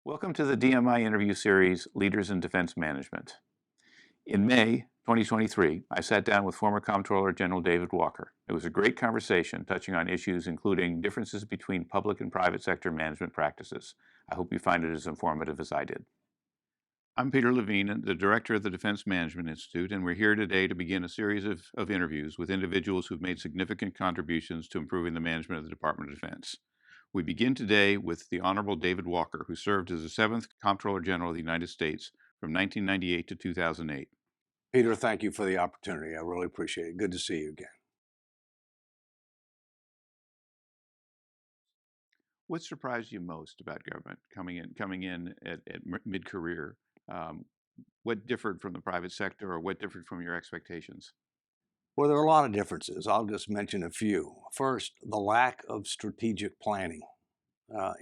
Welcome to the DMI interview series, Leaders in Defense Management. In May 2023, I sat down with former Comptroller General David Walker. It was a great conversation touching on issues including differences between public and private sector management practices. I hope you find it as informative as I did. I'm Peter Levine, the Director of the Defense Management Institute, and we're here today to begin a series of interviews with individuals who've made significant contributions to improving the management of the Department of Defense. We begin today with the Honorable David Walker, who served as the 7th Comptroller General of the United States from 1998 to 2008. Peter, thank you for the opportunity. I really appreciate it. Good to see you again. What surprised you most about government coming in at mid-career? What differed from the private sector, or what differed from your expectations? Well, there are a lot of differences. I'll just mention a few. First, the lack of strategic planning.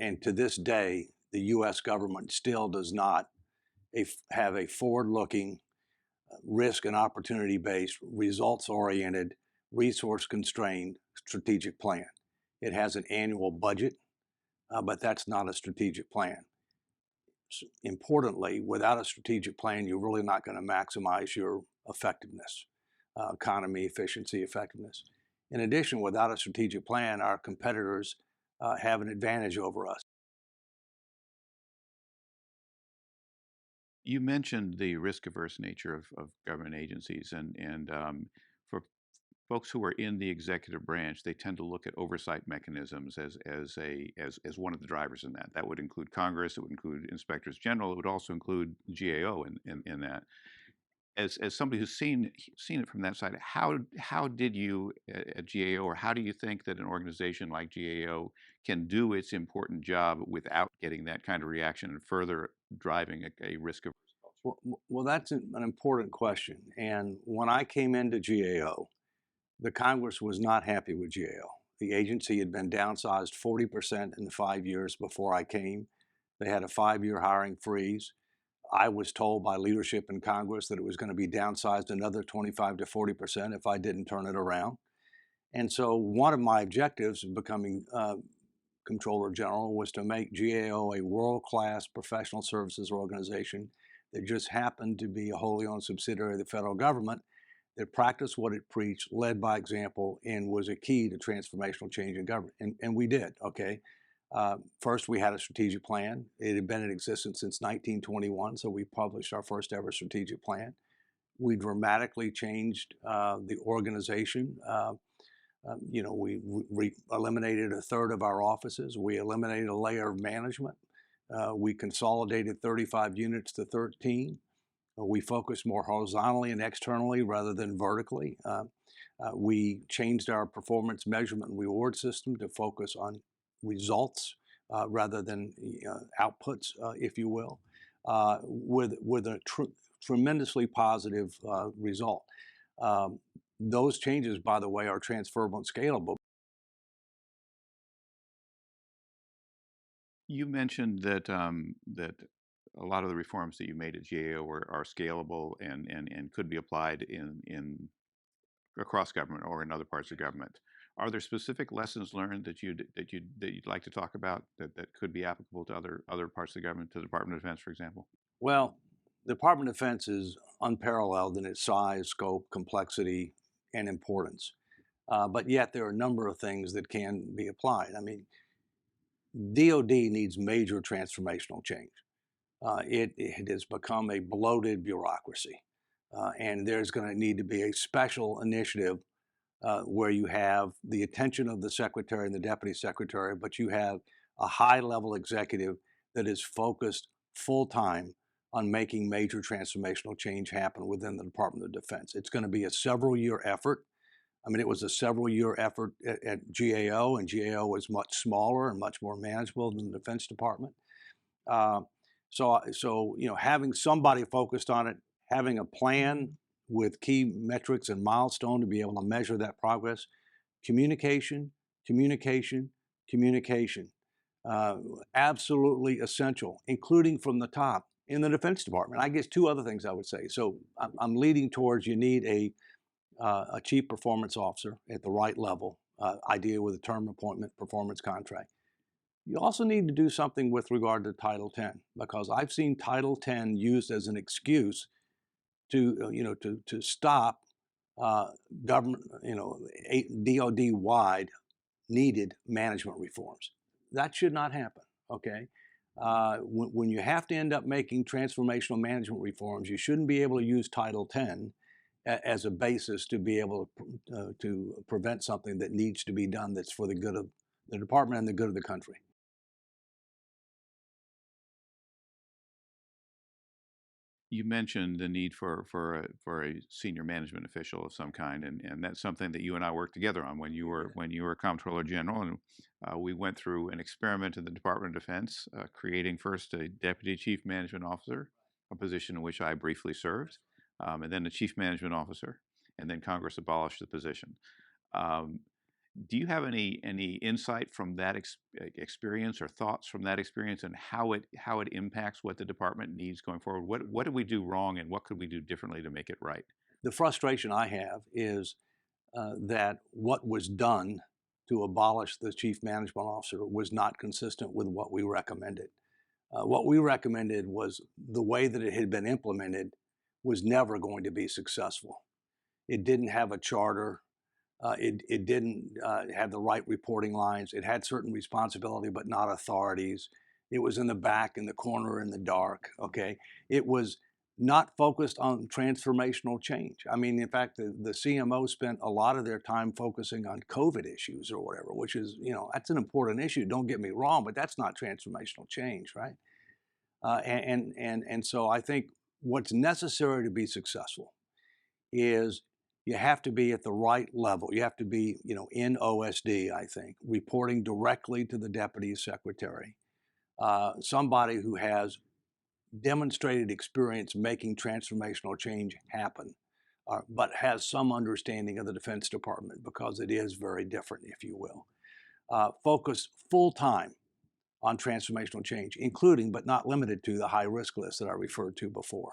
And to this day, the U.S. government still does not have a forward-looking, risk and opportunity-based, results-oriented, resource-constrained strategic plan. It has an annual budget, but that's not a strategic plan. Importantly, without a strategic plan, you're really not going to maximize your effectiveness, economy, efficiency, effectiveness. In addition, without a strategic plan, our competitors have an advantage over us. You mentioned the risk-averse nature of government agencies, and for folks who are in the executive branch, they tend to look at oversight mechanisms as one of the drivers in that. That would include Congress, it would include inspectors general, it would also include GAO in that. As somebody who's seen it from that side, how did you at GAO, or how do you think that an organization like GAO can do its important job without getting that kind of reaction and further driving a risk averse culture? Well, that's an important question. And when I came into GAO, the Congress was not happy with GAO. The agency had been downsized 40% in the 5 years before I came. They had a 5-year hiring freeze. I was told by leadership in Congress that it was going to be downsized another 25 to 40% if I didn't turn it around. And so one of my objectives of becoming Comptroller General was to make GAO a world-class professional services organization that just happened to be a wholly owned subsidiary of the federal government that practiced what it preached, led by example, and was a key to transformational change in government. And we did, okay? First, we had a strategic plan. It had been in existence since 1921, so we published our first ever strategic plan. We dramatically changed the organization. We eliminated a third of our offices. We eliminated a layer of management. We consolidated 35 units to 13. We focused more horizontally and externally rather than vertically. We changed our performance measurement and reward system to focus on results rather than outputs, if you will, with a tremendously positive result. Those changes, by the way, are transferable and scalable. You mentioned that a lot of the reforms that you made at GAO are scalable and could be applied in across government or in other parts of government. Are there specific lessons learned that you'd like to talk about that could be applicable to other parts of the government, to the Department of Defense, for example? Well, the Department of Defense is unparalleled in its size, scope, complexity, and importance. But yet there are a number of things that can be applied. I mean, DOD needs major transformational change. It has become a bloated bureaucracy. And there's going to need to be a special initiative where you have the attention of the secretary and the deputy secretary, but you have a high-level executive that is focused full-time on making major transformational change happen within the Department of Defense. It's going to be a several-year effort. I mean, it was a several-year effort at GAO, and GAO was much smaller and much more manageable than the Defense Department. So having somebody focused on it, having a plan with key metrics and milestone to be able to measure that progress, communication, absolutely essential, including from the top in the Defense Department. I guess two other things I would say. So I'm leading towards you need a chief performance officer at the right level, ideally with a term appointment performance contract. You also need to do something with regard to Title 10, because I've seen Title 10 used as an excuse to, to stop uh, government, DOD wide needed management reforms. That should not happen. Okay. When you have to end up making transformational management reforms, you shouldn't be able to use Title 10 as a basis to be able to prevent something that needs to be done that's for the good of the department and the good of the country. You mentioned the need for a senior management official of some kind, and that's something that you and I worked together on when you were Comptroller General, and we went through an experiment in the Department of Defense, creating first a Deputy Chief Management Officer, a position in which I briefly served, and then a Chief Management Officer, and then Congress abolished the position. Um, do you have any insight from that experience or thoughts from that experience and how it impacts what the department needs going forward? What did we do wrong and what could we do differently to make it right? The frustration I have is that what was done to abolish the chief management officer was not consistent with what we recommended. What we recommended was the way that it had been implemented was never going to be successful. It didn't have a charter. It didn't have the right reporting lines. It had certain responsibility, but not authorities. It was in the back, in the corner, in the dark. Okay. It was not focused on transformational change. I mean, in fact, the CMO spent a lot of their time focusing on COVID issues or whatever, which is, that's an important issue. Don't get me wrong, but that's not transformational change, right? And so I think what's necessary to be successful is you have to be at the right level. You have to be, in OSD, I think, reporting directly to the deputy secretary, somebody who has demonstrated experience making transformational change happen, but has some understanding of the Defense Department because it is very different, if you will. Focus full time on transformational change, including but not limited to the high risk list that I referred to before.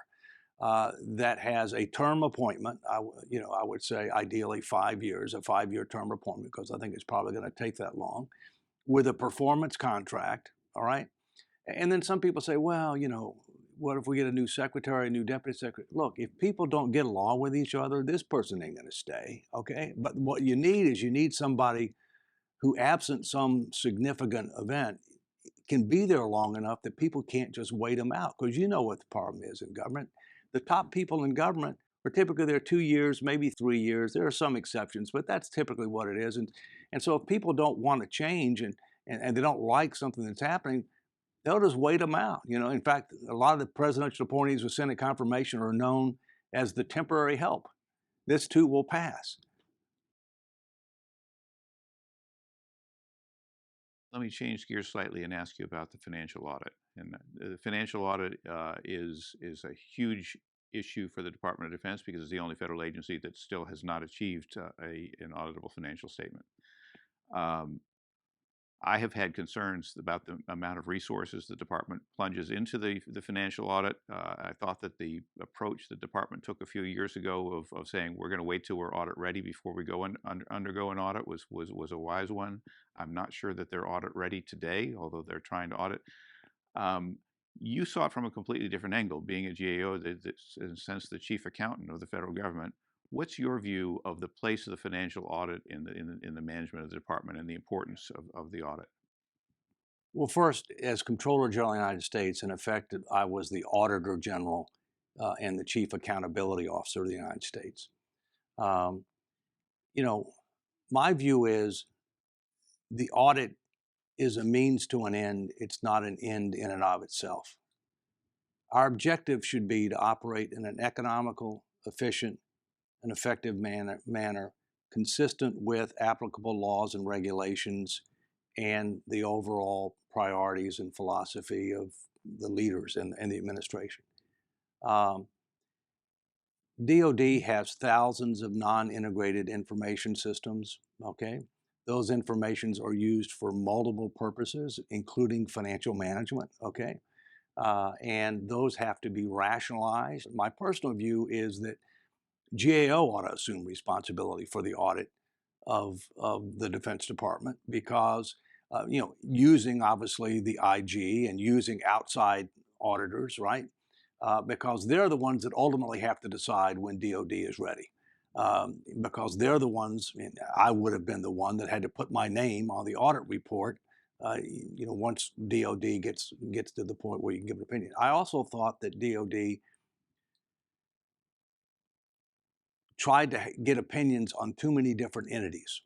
That has a term appointment. I would say ideally 5 years, a 5-year term appointment, because I think it's probably going to take that long, with a performance contract. All right. And then some people say, well, what if we get a new secretary, a new deputy secretary? Look, if people don't get along with each other, this person ain't going to stay. Okay. But what you need somebody who, absent some significant event, can be there long enough that people can't just wait them out. Because you know what the problem is in government. The top people in government are typically there 2 years, maybe 3 years. There are some exceptions, but that's typically what it is. And so if people don't want to change and they don't like something that's happening, they'll just wait them out. In fact, a lot of the presidential appointees with Senate confirmation are known as the temporary help. This too will pass. Let me change gears slightly and ask you about the financial audit. And the financial audit is a huge issue for the Department of Defense because it's the only federal agency that still has not achieved an auditable financial statement. I have had concerns about the amount of resources the department plunges into the financial audit. I thought that the approach the department took a few years ago of saying we're going to wait till we're audit ready before we go undergo an audit was a wise one. I'm not sure that they're audit ready today, although they're trying to audit. You saw it from a completely different angle, being a GAO, in a sense the chief accountant of the federal government. What's your view of the place of the financial audit in the management of the department and the importance of the audit? Well, first, as Comptroller General of the United States, in effect, I was the Auditor General and the Chief Accountability Officer of the United States. Um, my view is the audit is a means to an end. It's not an end in and of itself. Our objective should be to operate in an economical, efficient, and effective manner consistent with applicable laws and regulations and the overall priorities and philosophy of the leaders and the administration. Um, DoD has thousands of non-integrated information systems, okay? Those informations are used for multiple purposes, including financial management, okay? And those have to be rationalized. My personal view is that GAO ought to assume responsibility for the audit of the Defense Department because using obviously the IG and using outside auditors, right? Because they're the ones that ultimately have to decide when DOD is ready. Because they're the ones, and I would have been the one that had to put my name on the audit report, once DOD gets to the point where you can give an opinion. I also thought that DOD tried to get opinions on too many different entities.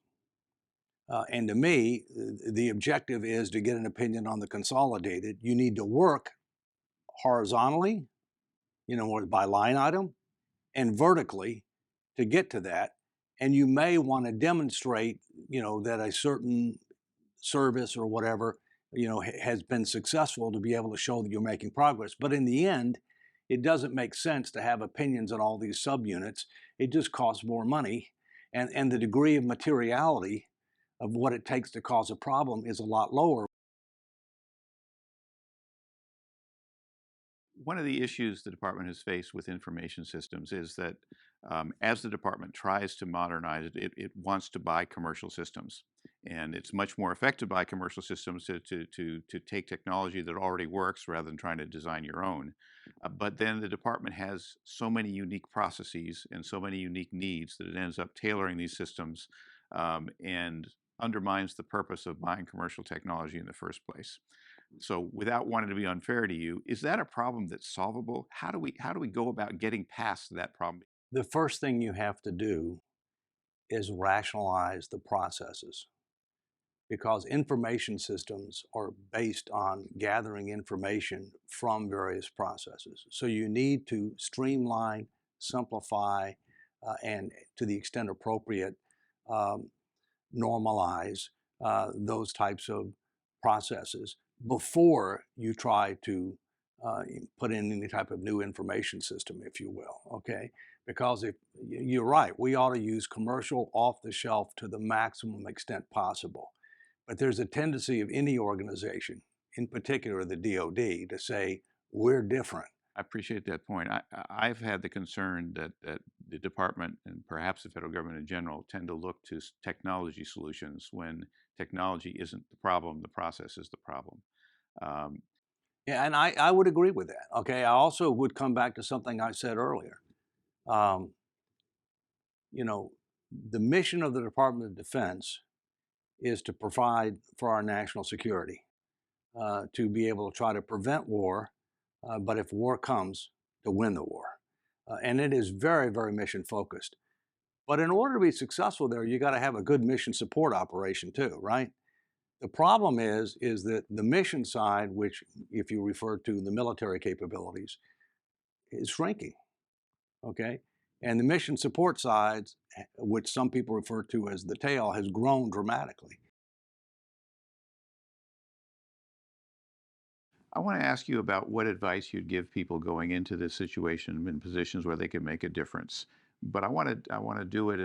And to me, the objective is to get an opinion on the consolidated. You need to work horizontally, by line item, and vertically to get to that. And you may want to demonstrate, that a certain service or whatever, has been successful to be able to show that you're making progress. But in the end, it doesn't make sense to have opinions on all these subunits. It just costs more money. And the degree of materiality of what it takes to cause a problem is a lot lower. One of the issues the department has faced with information systems is that as the department tries to modernize it, it wants to buy commercial systems. And it's much more effective by commercial systems to take technology that already works rather than trying to design your own. But then the department has so many unique processes and so many unique needs that it ends up tailoring these systems and undermines the purpose of buying commercial technology in the first place. So without wanting to be unfair to you, is that a problem that's solvable? How do we go about getting past that problem? The first thing you have to do is rationalize the processes, because information systems are based on gathering information from various processes. So you need to streamline, simplify, and to the extent appropriate, normalize those types of processes before you try to put in any type of new information system, if you will, okay? Because if you're right, we ought to use commercial off the shelf to the maximum extent possible. But there's a tendency of any organization, in particular the DOD, to say, we're different. I appreciate that point. I've had the concern that the department and perhaps the federal government in general tend to look to technology solutions when technology isn't the problem, the process is the problem. Yeah, and I would agree with that, okay? I also would come back to something I said earlier. Um, the mission of the Department of Defense is to provide for our national security, to be able to try to prevent war, but if war comes, to win the war. And it is very, very mission focused. But in order to be successful there, you got to have a good mission support operation too, right? The problem is that the mission side, which if you refer to the military capabilities, is shrinking, okay? And the mission support side, which some people refer to as the tail, has grown dramatically. I want to ask you about what advice you'd give people going into this situation in positions where they can make a difference. But I want to do it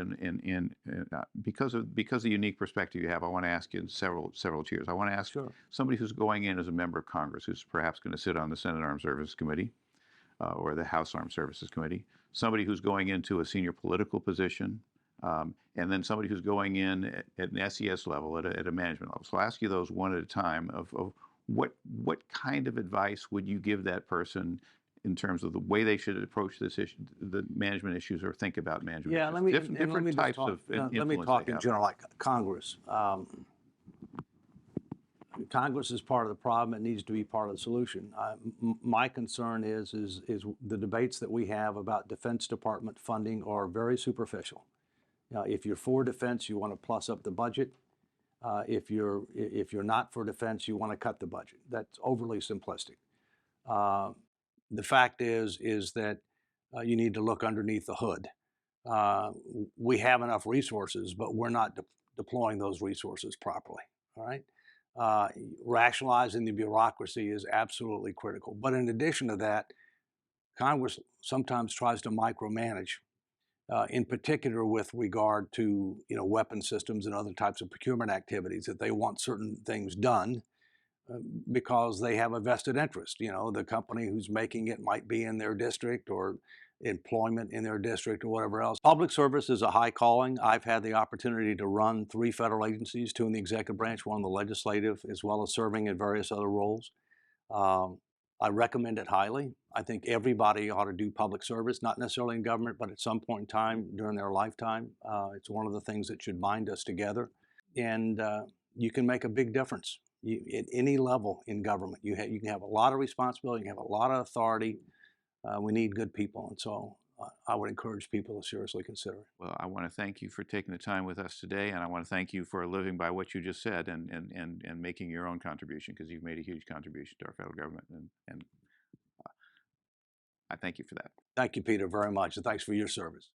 because of the unique perspective you have. I want to ask you in several tiers. I want to ask Sure. somebody who's going in as a member of Congress, who's perhaps going to sit on the Senate Armed Services Committee or the House Armed Services Committee. Somebody who's going into a senior political position, and then somebody who's going in at an SES level, at a management level. So I'll ask you those one at a time. Of what kind of advice would you give that person in terms of the way they should approach this issue, the management issues, or think about management Yeah, issues? let me Types talk, of let me influence talk they in have. general, like Congress. Congress is part of the problem. It needs to be part of the solution. My concern is the debates that we have about Defense Department funding are very superficial. Now, if you're for defense, you want to plus up the budget. If you're not for defense, you want to cut the budget. That's overly simplistic. The fact is that you need to look underneath the hood. We have enough resources, but we're not deploying those resources properly. All right. Rationalizing the bureaucracy is absolutely critical. But in addition to that, Congress sometimes tries to micromanage, in particular with regard to weapon systems and other types of procurement activities, that they want certain things done because they have a vested interest. The company who's making it might be in their district, or employment in their district or whatever else. Public service is a high calling. I've had the opportunity to run 3 federal agencies, 2 in the executive branch, 1 in the legislative, as well as serving in various other roles. I recommend it highly. I think everybody ought to do public service, not necessarily in government, but at some point in time during their lifetime. It's one of the things that should bind us together. And you can make a big difference at any level in government. You can have a lot of responsibility, you can have a lot of authority. We need good people, and so I would encourage people to seriously consider it. Well, I want to thank you for taking the time with us today, and I want to thank you for living by what you just said and making your own contribution, because you've made a huge contribution to our federal government, and I thank you for that. Thank you, Peter, very much, and thanks for your service.